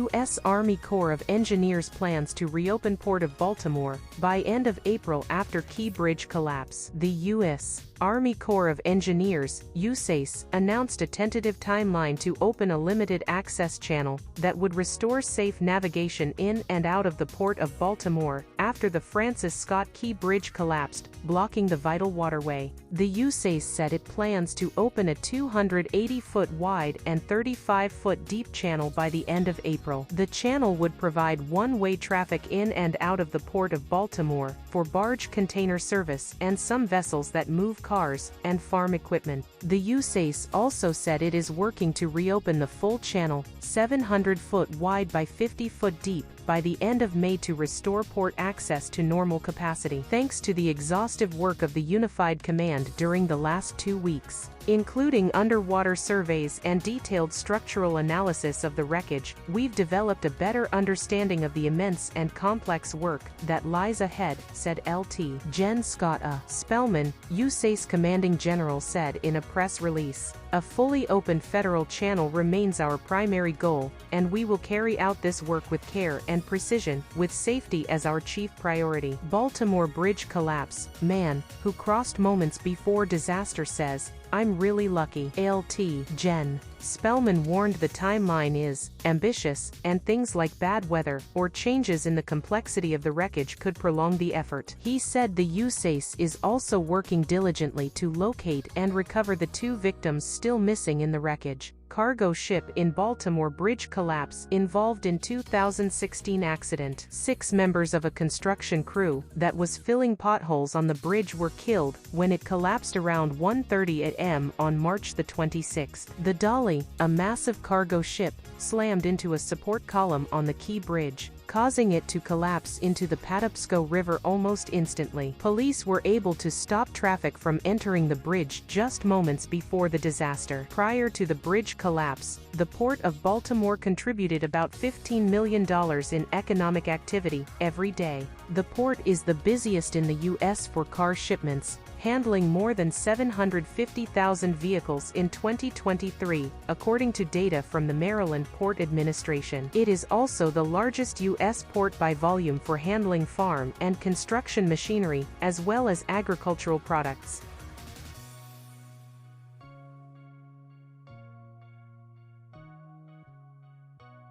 U.S. Army Corps of Engineers plans to reopen Port of Baltimore by end of April after Key Bridge collapse. The U.S. Army Corps of Engineers, USACE, announced a tentative timeline to open a limited access channel that would restore safe navigation in and out of the Port of Baltimore after the Francis Scott Key Bridge collapsed, blocking the vital waterway. The USACE said it plans to open a 280-foot wide and 35-foot deep channel by the end of April. The channel would provide one-way traffic in and out of the Port of Baltimore for barge container service and some vessels that move cars and farm equipment. The USACE also said it is working to reopen the full channel, 700-foot wide by 50-foot deep, by the end of May to restore port access to normal capacity. Thanks to the exhaustive work of the Unified Command during the last 2 weeks, including underwater surveys and detailed structural analysis of the wreckage, we've developed a better understanding of the immense and complex work that lies ahead, said Lt. Gen. Scott A. Spellman, USACE Commanding General, said in a press release. A fully open federal channel remains our primary goal, and we will carry out this work with care and precision, with safety as our chief priority. Baltimore Bridge collapse. Man who crossed moments before disaster says, "I'm really lucky." Lt. Gen. Spellman warned the timeline is ambitious, and things like bad weather or changes in the complexity of the wreckage could prolong the effort. He said the USACE is also working diligently to locate and recover the 2 victims still missing in the wreckage. Cargo ship in Baltimore Bridge collapse involved in 2016 accident. 6 members of a construction crew that was filling potholes on the bridge were killed when it collapsed around 1:30 a.m. on March the 26th. The Dolly, a massive cargo ship, slammed into a support column on the Key Bridge, causing it to collapse into the Patapsco River almost instantly. Police were able to stop traffic from entering the bridge just moments before the disaster. Prior to the bridge collapse, the Port of Baltimore contributed about $15 million in economic activity every day. The port is the busiest in the U.S. for car shipments, handling more than 750,000 vehicles in 2023, according to data from the Maryland Port Administration. It is also the largest U.S. port by volume for handling farm and construction machinery, as well as agricultural products.